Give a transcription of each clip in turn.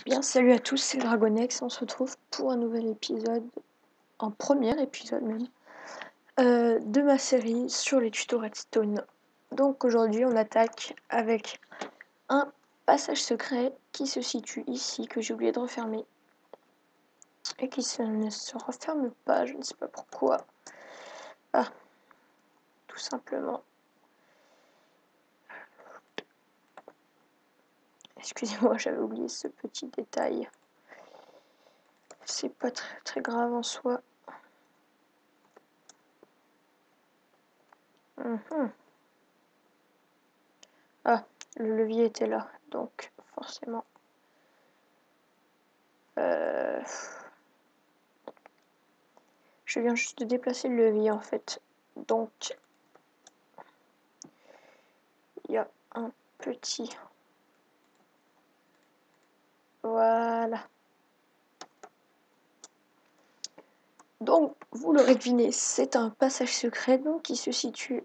Bien, salut à tous, c'est Dragonex. On se retrouve pour un nouvel épisode, un premier épisode même, de ma série sur les tutos Redstone. Donc aujourd'hui, on attaque avec un passage secret qui se situe ici, que j'ai oublié de refermer, et qui ne se referme pas, je ne sais pas pourquoi. Ah, tout simplement. Excusez-moi, j'avais oublié ce petit détail. C'est pas très grave en soi. Ah, le levier était là, donc forcément. Je viens juste de déplacer le levier en fait. Donc, il y a un petit... Voilà. Donc, vous l'aurez deviné, c'est un passage secret donc, qui se situe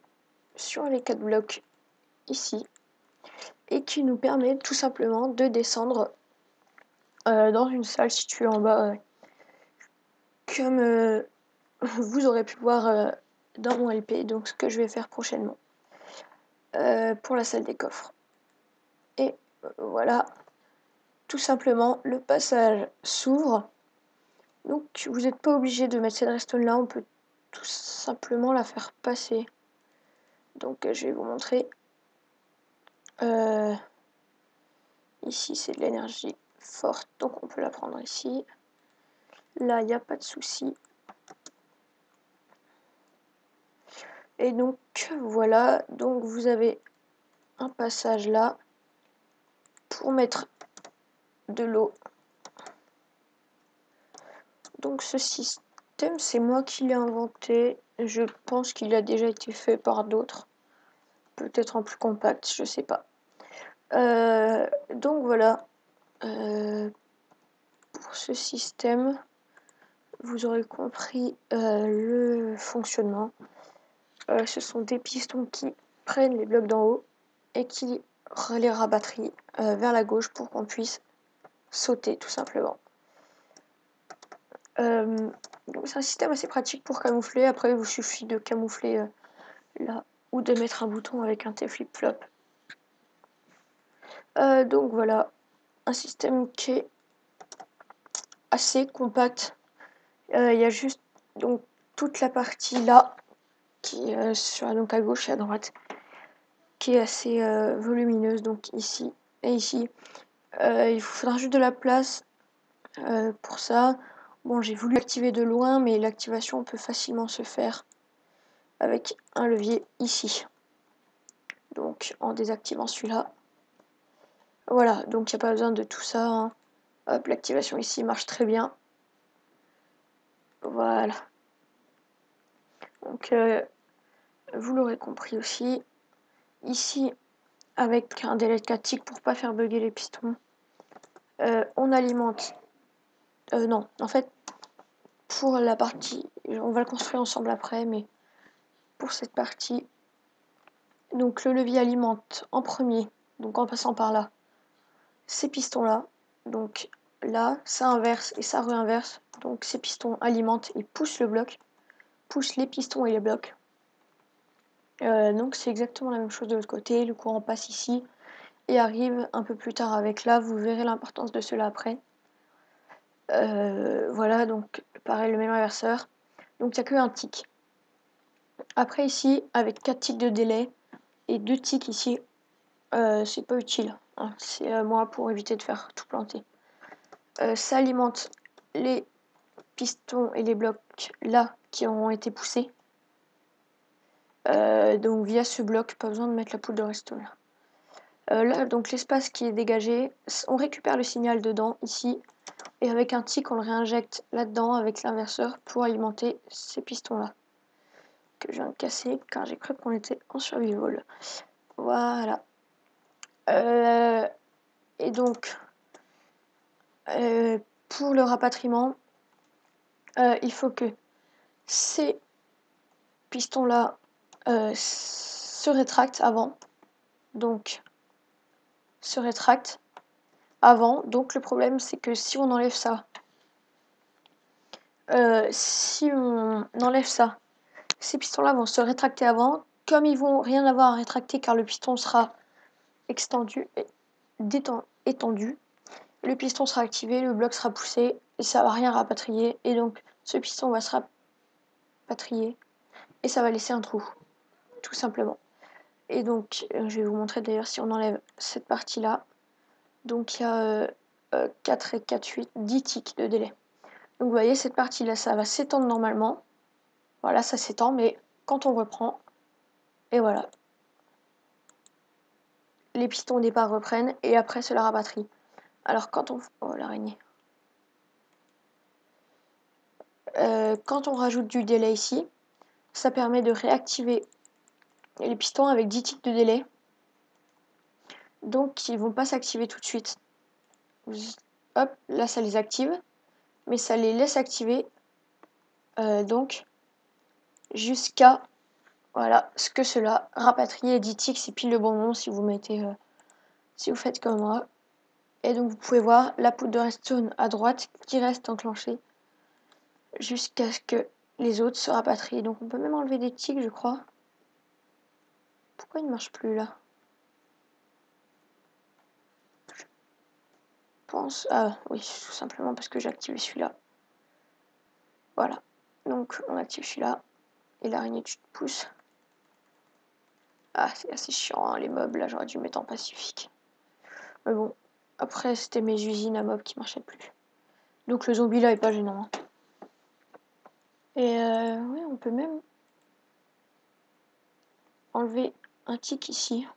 sur les 4 blocs ici. Et qui nous permet tout simplement de descendre dans une salle située en bas. Comme vous aurez pu voir dans mon LP, donc ce que je vais faire prochainement. Pour la salle des coffres. Et voilà, tout simplement, le passage s'ouvre. Donc vous n'êtes pas obligé de mettre cette redstone là, on peut tout simplement la faire passer. Donc je vais vous montrer. Ici c'est de l'énergie forte, donc on peut la prendre ici. Là il n'y a pas de souci. Et donc voilà, donc vous avez un passage là pour mettre de l'eau. Donc ce système c'est moi qui l'ai inventé. Je pense qu'il a déjà été fait par d'autres. Peut-être en plus compact, je sais pas. Donc voilà. Pour ce système, vous aurez compris le fonctionnement. Ce sont des pistons qui prennent les blocs d'en haut et qui les rabattrient vers la gauche pour qu'on puisse sauter tout simplement. Donc c'est un système assez pratique pour camoufler. Après, il vous suffit de camoufler là ou de mettre un bouton avec un T-flip-flop. Donc voilà, un système qui est assez compact. Il y a juste donc toute la partie là qui est donc à gauche et à droite, qui est assez volumineuse, donc ici et ici. Il vous faudra juste de la place pour ça. Bon, j'ai voulu activer de loin, mais l'activation peut facilement se faire avec un levier ici. Donc en désactivant celui-là. Voilà, donc il n'y a pas besoin de tout ça. Hein. Hop, l'activation ici marche très bien. Voilà. Donc vous l'aurez compris aussi. Ici, avec un délai de 4 ticks pour pas faire bugger les pistons, on alimente. Non, en fait, pour la partie, on va le construire ensemble après, mais pour cette partie, donc le levier alimente en premier, donc en passant par là, ces pistons-là. Donc là, ça inverse et ça réinverse. Donc ces pistons alimentent et poussent le bloc, poussent les pistons et les blocs. Donc c'est exactement la même chose de l'autre côté. Le courant passe ici et arrive un peu plus tard avec là. Vous verrez l'importance de cela après. Voilà, donc pareil, le même inverseur. Donc il n'y a que un tick. Après ici, avec 4 ticks de délai et 2 ticks ici, c'est pas utile. Hein. C'est moi pour éviter de faire tout planter. Ça alimente les pistons et les blocs là qui ont été poussés. Donc via ce bloc, pas besoin de mettre la poudre de redstone. Là, donc l'espace qui est dégagé, on récupère le signal dedans, ici, et avec un tick, on le réinjecte là-dedans avec l'inverseur pour alimenter ces pistons-là. Que je viens de casser car j'ai cru qu'on était en survival. Voilà. Et donc, pour le rapatriement, il faut que ces pistons-là se rétractent avant. Donc, se rétractent. avant. Donc le problème c'est que si on enlève ça, ces pistons-là vont se rétracter avant. Comme ils vont rien avoir à rétracter car le piston sera extendu et étendu, le piston sera activé, le bloc sera poussé et ça va rien rapatrier. Et donc ce piston va se rapatrier et ça va laisser un trou, tout simplement. Et donc je vais vous montrer d'ailleurs si on enlève cette partie-là. Donc il y a 4 et 4, 8, 10 ticks de délai. Donc vous voyez cette partie-là, ça va s'étendre normalement. Voilà, ça s'étend, mais quand on reprend, et voilà, les pistons au départ reprennent et après cela rapatrie. Alors quand on... Oh l'araignée. Quand on rajoute du délai ici, ça permet de réactiver les pistons avec 10 ticks de délai. Donc ils vont pas s'activer tout de suite. Hop, là ça les active, mais ça les laisse activer donc jusqu'à voilà ce que cela rapatrie 10 ticks, c'est pile le bon moment si vous mettez si vous faites comme moi. Et donc vous pouvez voir la poudre de redstone à droite qui reste enclenchée jusqu'à ce que les autres se rapatrient. Donc on peut même enlever des ticks, je crois. Pourquoi il ne marche plus là? Je pense... Ah oui, tout simplement parce que j'ai activé celui-là. Voilà. Donc on active celui-là. Et l'araignée tu te pousses. Ah c'est assez chiant hein, les mobs là, j'aurais dû mettre en pacifique. Mais bon, après c'était mes usines à mobs qui marchaient plus. Donc le zombie là est pas gênant. Hein. Et oui, on peut même enlever un tic ici.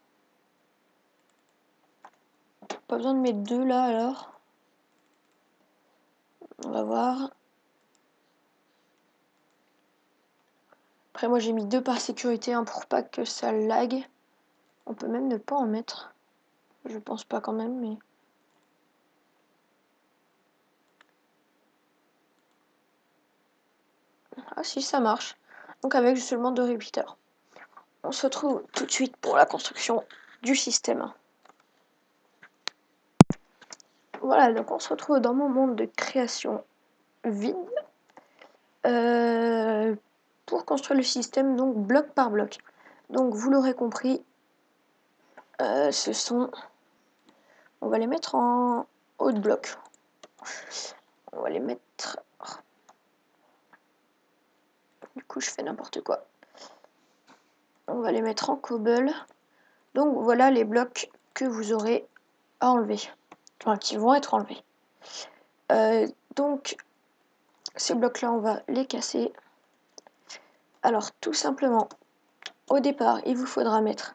Pas besoin de mettre deux là alors. On va voir. Après moi j'ai mis deux par sécurité, hein, pour pas que ça lag. On peut même ne pas en mettre. Je pense pas quand même, mais... Ah si, ça marche. Donc avec seulement deux repeaters. On se retrouve tout de suite pour la construction du système. Voilà, donc on se retrouve dans mon monde de création vide. Pour construire le système, donc bloc par bloc. Donc vous l'aurez compris, ce sont... On va les mettre en haut de bloc. On va les mettre... Du coup, je fais n'importe quoi. On va les mettre en cobble. Donc voilà les blocs que vous aurez à enlever. Enfin, qui vont être enlevés. Donc, ces blocs-là, on va les casser. Alors, tout simplement, au départ, il vous faudra mettre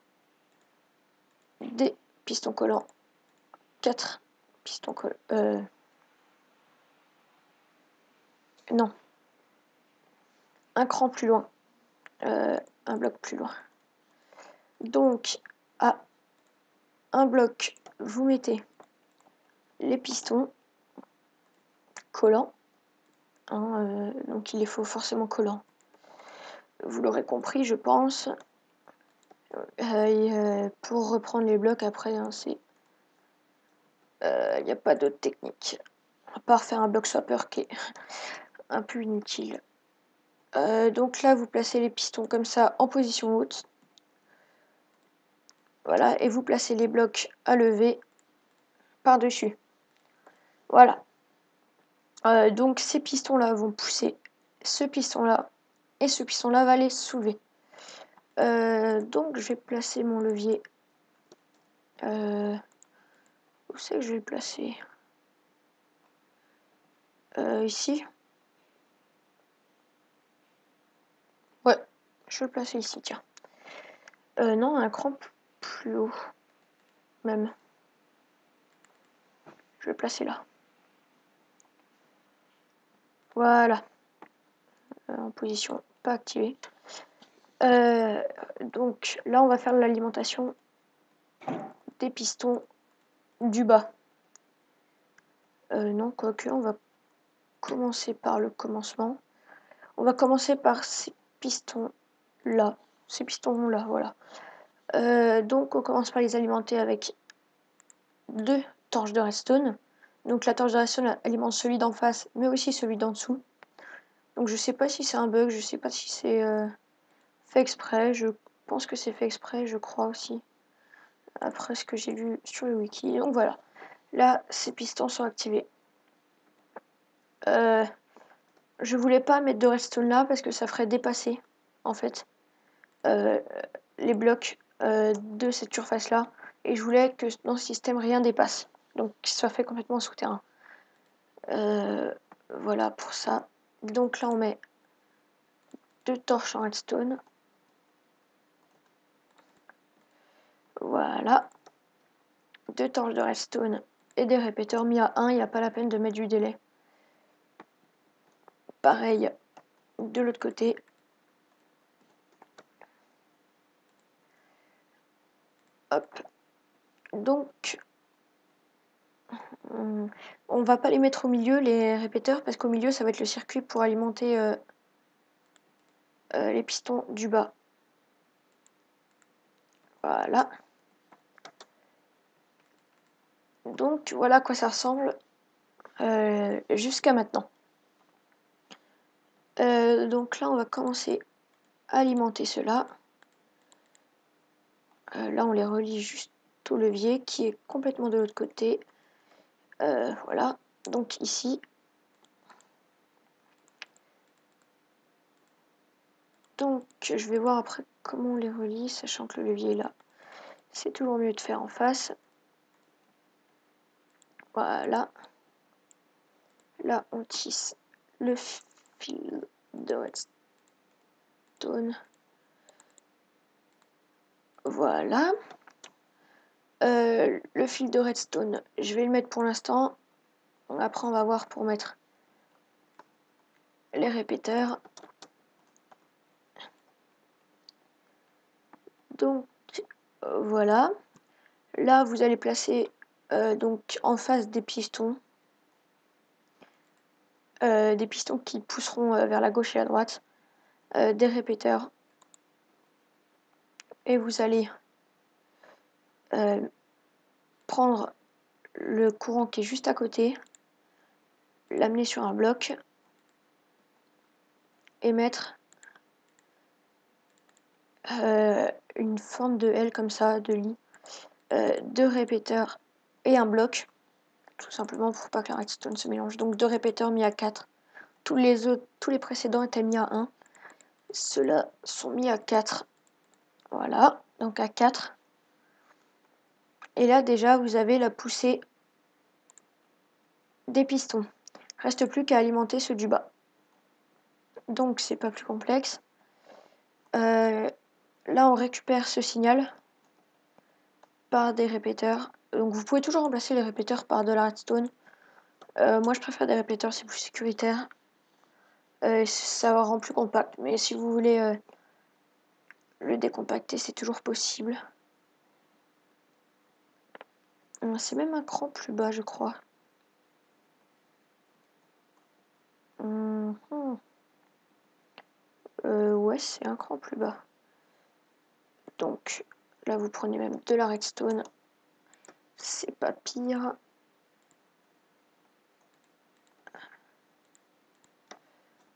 des pistons collants. 4 pistons collants. Non. Un cran plus loin. Un bloc plus loin. Donc, à un bloc, vous mettez les pistons collants. Hein, donc, il les faut forcément collants. Vous l'aurez compris, je pense. Pour reprendre les blocs après, hein, c'est... Il n'y a pas d'autre technique. À part faire un bloc swapper qui est un peu inutile. Donc là, vous placez les pistons comme ça en position haute. Voilà, et vous placez les blocs à lever par-dessus. Voilà. Donc ces pistons-là vont pousser ce piston-là et ce piston-là va les soulever. Donc je vais placer mon levier. Où c'est que je vais le placer? Ici. Ouais, je vais le placer ici, tiens. Non, un cran plus haut, même. Je vais le placer là. Voilà. En position pas activée. Donc là, on va faire l'alimentation des pistons du bas. Non, quoique, on va commencer par le commencement. On va commencer par ces pistons-là. Ces pistons-là, voilà. Donc on commence par les alimenter avec deux torche de redstone. Donc la torche de redstone alimente celui d'en face, mais aussi celui d'en dessous. Donc je sais pas si c'est un bug, je sais pas si c'est fait exprès. Je pense que c'est fait exprès, je crois aussi. Après ce que j'ai lu sur le wiki. Donc voilà. Là, ces pistons sont activés. Je voulais pas mettre de redstone là parce que ça ferait dépasser, en fait, les blocs de cette surface là. Et je voulais que dans ce système, rien dépasse. Donc, qu'il soit fait complètement souterrain. Voilà pour ça. Donc là, on met 2 torches en redstone. Voilà. 2 torches de redstone et des répéteurs mis à 1. Il n'y a pas la peine de mettre du délai. Pareil de l'autre côté. Hop. Donc, on va pas les mettre au milieu, les répéteurs, parce qu'au milieu, ça va être le circuit pour alimenter les pistons du bas. Voilà. Donc, voilà à quoi ça ressemble jusqu'à maintenant. Donc là, on va commencer à alimenter cela. Là, on les relie juste au levier qui est complètement de l'autre côté. Voilà. Donc ici. Donc, je vais voir après comment on les relie, sachant que le levier est là. C'est toujours mieux de faire en face. Voilà. Là, on tisse le fil de redstone. Voilà. Le fil de redstone, je vais le mettre pour l'instant. Après, on va voir pour mettre les répéteurs. Donc, voilà. Là, vous allez placer donc en face des pistons qui pousseront vers la gauche et la droite, des répéteurs. Et vous allez prendre le courant qui est juste à côté, l'amener sur un bloc et mettre une fente de L comme ça, de lit, 2 répéteurs et un bloc, tout simplement pour pas que la redstone se mélange. Donc 2 répéteurs mis à 4. Tous les précédents étaient mis à 1. Ceux-là sont mis à 4. Voilà, donc à 4. Et là déjà vous avez la poussée des pistons. Reste plus qu'à alimenter ceux du bas. Donc c'est pas plus complexe. Là on récupère ce signal par des répéteurs. Donc vous pouvez toujours remplacer les répéteurs par de la redstone. Moi je préfère des répéteurs, c'est plus sécuritaire. Ça rend plus compact. Mais si vous voulez le décompacter, c'est toujours possible. C'est même un cran plus bas, je crois. Ouais, c'est un cran plus bas. Donc là, vous prenez même de la redstone. C'est pas pire.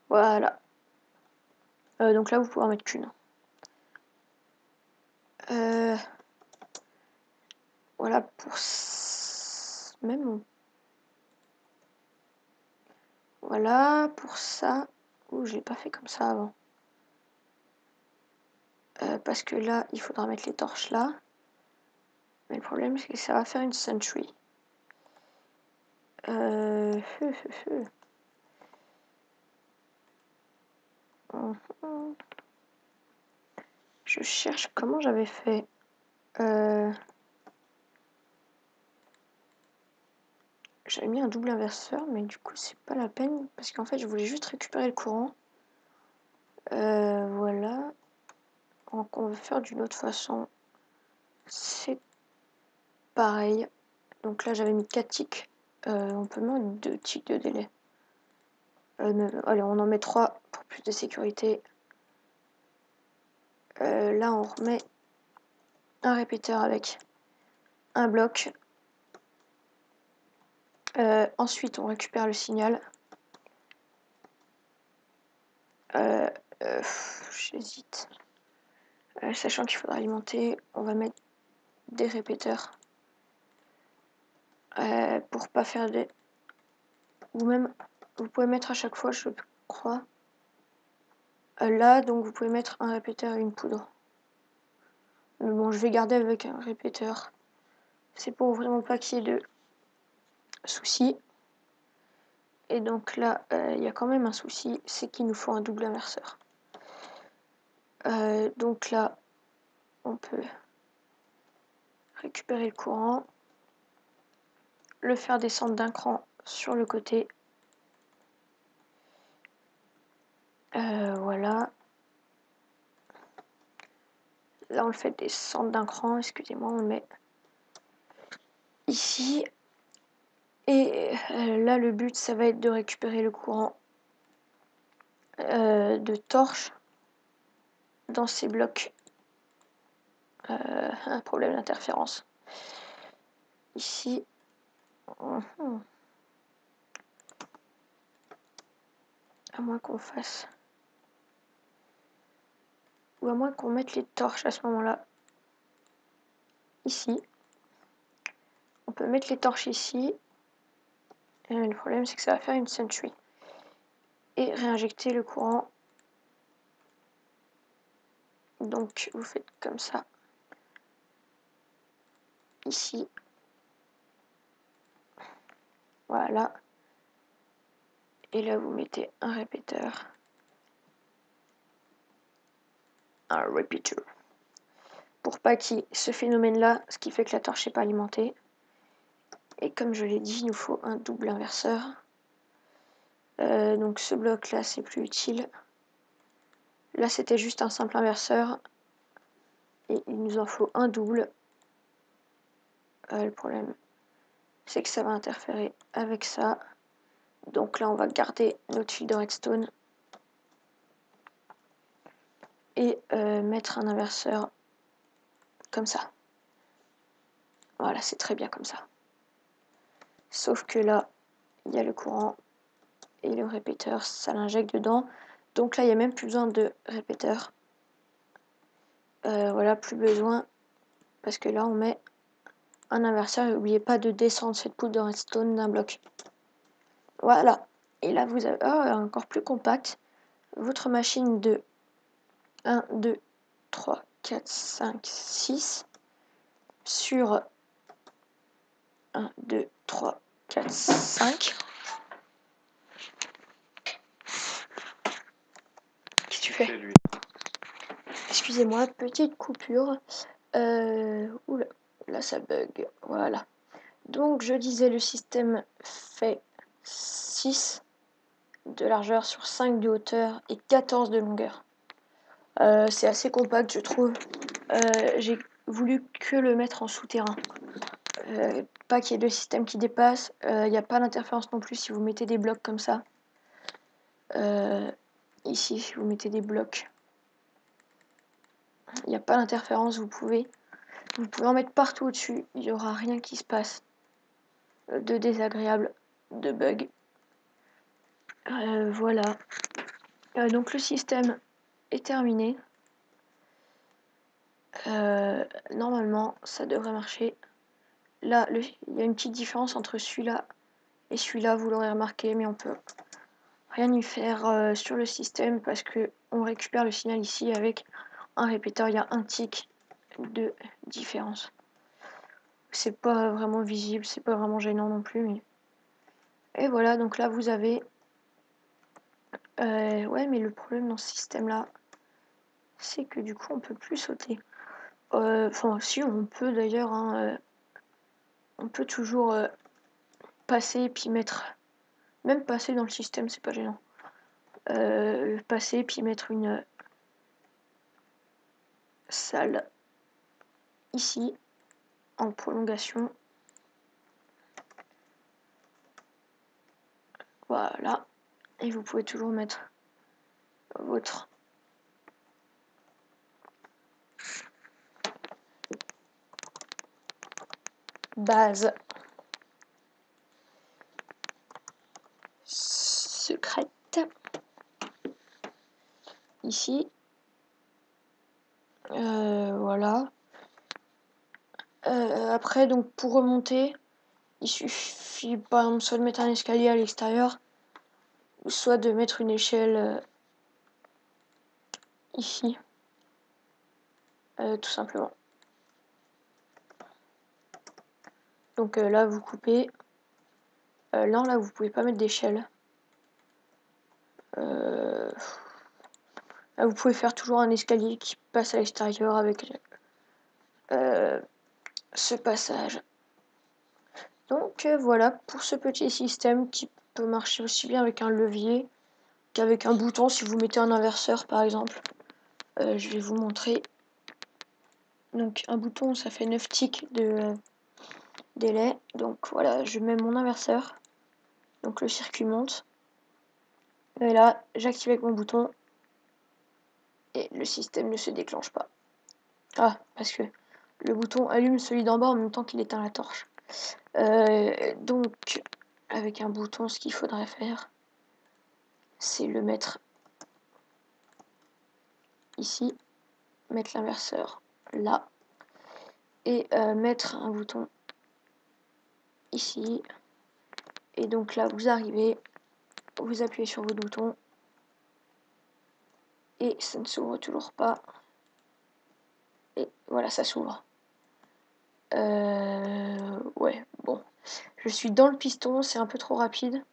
Voilà. Donc là, vous pouvez en mettre qu'une. Voilà pour... Même... Voilà pour ça. Ouh, je l'ai pas fait comme ça avant. Parce que là, il faudra mettre les torches là. Mais le problème, c'est que ça va faire une sentry. Je cherche comment j'avais fait. J'avais mis un double inverseur, mais du coup, c'est pas la peine. Parce qu'en fait, je voulais juste récupérer le courant. Voilà. Donc, on veut faire d'une autre façon. C'est pareil. Donc là, j'avais mis 4 ticks. On peut mettre 2 ticks de délai. Allez, on en met 3 pour plus de sécurité. Là, on remet un répéteur avec un bloc. Ensuite, on récupère le signal. J'hésite. Sachant qu'il faudra alimenter, on va mettre des répéteurs. Pour pas faire des... Ou même, vous pouvez mettre à chaque fois, je crois. Là, donc vous pouvez mettre un répéteur et une poudre. Mais bon, je vais garder avec un répéteur. C'est pour vraiment pas qu'il y ait de soucis. Et donc là, il y a quand même un souci, c'est qu'il nous faut un double inverseur. Donc là, on peut récupérer le courant, le faire descendre d'un cran sur le côté. Voilà. Là, on le fait descendre d'un cran, excusez-moi, on le met ici. Et là, le but, ça va être de récupérer le courant de torche dans ces blocs. Un problème d'interférence. Ici. À moins qu'on fasse... Ou à moins qu'on mette les torches à ce moment-là. Ici. On peut mettre les torches ici. Et le problème, c'est que ça va faire une sentry. Et réinjecter le courant. Donc, vous faites comme ça. Ici. Voilà. Et là, vous mettez un répéteur. Un repeater. Pour pas qu'il y ait ce phénomène-là, ce qui fait que la torche n'est pas alimentée. Et comme je l'ai dit, il nous faut un double inverseur. Donc ce bloc-là, c'est plus utile. Là, c'était juste un simple inverseur. Et il nous en faut un double. Le problème, c'est que ça va interférer avec ça. Donc là, on va garder notre fil de redstone. Et mettre un inverseur comme ça. Voilà, c'est très bien comme ça. Sauf que là, il y a le courant et le répéteur, ça l'injecte dedans. Donc là, il n'y a même plus besoin de répéteur. Voilà, plus besoin. Parce que là, on met un inverseur et n'oubliez pas de descendre cette poudre de redstone d'un bloc. Voilà. Et là, vous avez encore plus compact. Votre machine de 1, 2, 3, 4, 5, 6 sur 1, 2, 3, 4, 5. Qu'est-ce que tu fais? Excusez-moi, petite coupure. Oula, là ça bug. Voilà. Donc je disais, le système fait 6 de largeur sur 5 de hauteur et 14 de longueur. C'est assez compact, je trouve. J'ai voulu que le mettre en souterrain. Pas qu'il y ait deux systèmes qui dépassent. Il n'y a pas d'interférence non plus si vous mettez des blocs comme ça. Ici, si vous mettez des blocs, il n'y a pas d'interférence. Vous pouvez en mettre partout au-dessus. Il n'y aura rien qui se passe de désagréable, de bug. Voilà. Donc le système est terminé. Normalement, ça devrait marcher. Là, il y a une petite différence entre celui-là et celui-là, vous l'aurez remarqué, mais on peut rien y faire sur le système parce que on récupère le signal ici avec un répéteur. Il y a un tick de différence. C'est pas vraiment visible, c'est pas vraiment gênant non plus. Mais... Et voilà, donc là vous avez... ouais, mais le problème dans ce système-là, c'est que du coup on peut plus sauter. Enfin, si on peut d'ailleurs, hein, on peut toujours passer et puis mettre... Même passer dans le système, c'est pas gênant. Passer puis mettre une salle ici en prolongation. Voilà. Et vous pouvez toujours mettre votre base ici. Voilà. Après, donc pour remonter, il suffit par exemple soit de mettre un escalier à l'extérieur, ou soit de mettre une échelle ici, tout simplement. Donc là, vous coupez. Non, là, vous pouvez pas mettre d'échelle. Là, vous pouvez faire toujours un escalier qui passe à l'extérieur avec ce passage. Donc voilà pour ce petit système qui peut marcher aussi bien avec un levier qu'avec un bouton si vous mettez un inverseur par exemple. Je vais vous montrer. Donc un bouton, ça fait 9 ticks de délai. Donc voilà, je mets mon inverseur. Donc le circuit monte. Et là, j'active avec mon bouton. Et le système ne se déclenche pas. Ah, parce que le bouton allume celui d'en bas en même temps qu'il éteint la torche. Donc, avec un bouton, ce qu'il faudrait faire, c'est le mettre ici, mettre l'inverseur là, et mettre un bouton ici. Et donc là, vous arrivez, vous appuyez sur votre bouton, et ça ne s'ouvre toujours pas. Et voilà, ça s'ouvre. Ouais, bon. Je suis dans le piston, c'est un peu trop rapide.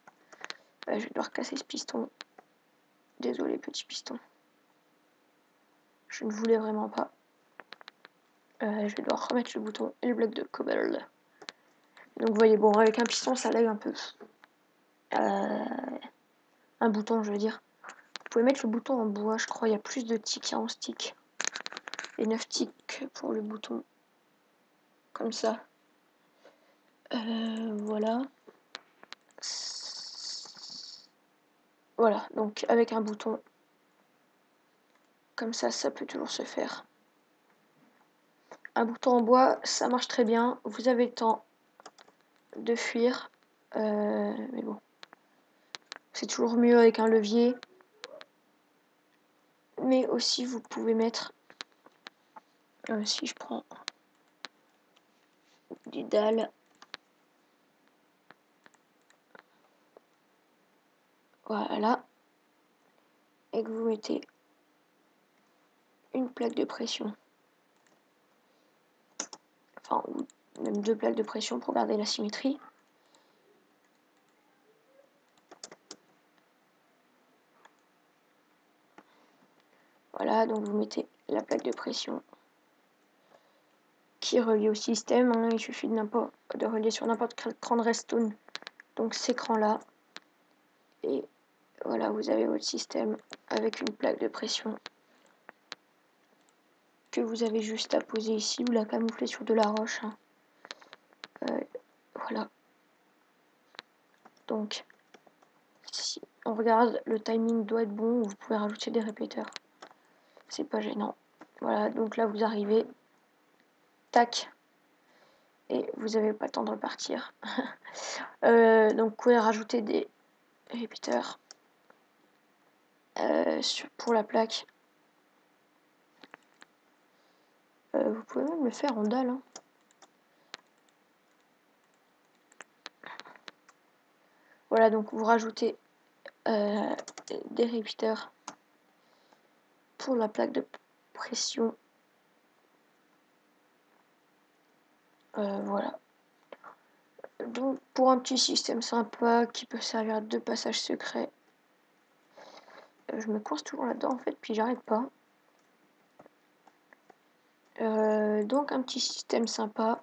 Je vais devoir casser ce piston. Désolé, petit piston. Je ne voulais vraiment pas. Je vais devoir remettre le bouton et le bloc de cobble. Donc vous voyez, bon, avec un piston, ça lève un peu. Un bouton, je veux dire. Vous pouvez mettre le bouton en bois, je crois. Il y a plus de ticks, il y a 11 ticks. Et 9 ticks pour le bouton. Comme ça. Voilà. Voilà, donc avec un bouton. Comme ça peut toujours se faire. Un bouton en bois, ça marche très bien. Vous avez le temps de fuir. Mais bon. C'est toujours mieux avec un levier. Mais aussi, vous pouvez mettre... si je prends des dalles... Voilà. Et que vous mettez une plaque de pression. Enfin, ou même 2 plaques de pression pour garder la symétrie. Voilà, donc vous mettez la plaque de pression qui est reliée au système. Hein. Il suffit de relier sur n'importe quel écran de Redstone. Donc cet écran-là. Et voilà, vous avez votre système avec une plaque de pression que vous avez juste à poser ici ou la camoufler sur de la roche. Hein. Voilà. Donc, si on regarde, le timing doit être bon. Vous pouvez rajouter des répéteurs. C'est pas gênant. Voilà, donc là vous arrivez. Tac. Et vous n'avez pas le temps de repartir. Donc vous pouvez rajouter des répéteurs pour la plaque. Vous pouvez même le faire en dalle. Hein. Voilà, donc vous rajoutez des répéteurs pour la plaque de pression. Voilà. Donc pour un petit système sympa qui peut servir de passage secret. Je me coince toujours là-dedans en fait, puis j'arrête pas. Donc un petit système sympa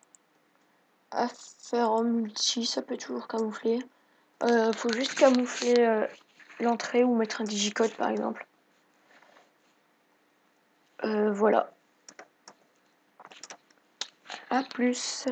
à faire en multi, ça peut toujours camoufler. Faut juste camoufler l'entrée ou mettre un digicode par exemple. Voilà. A plus.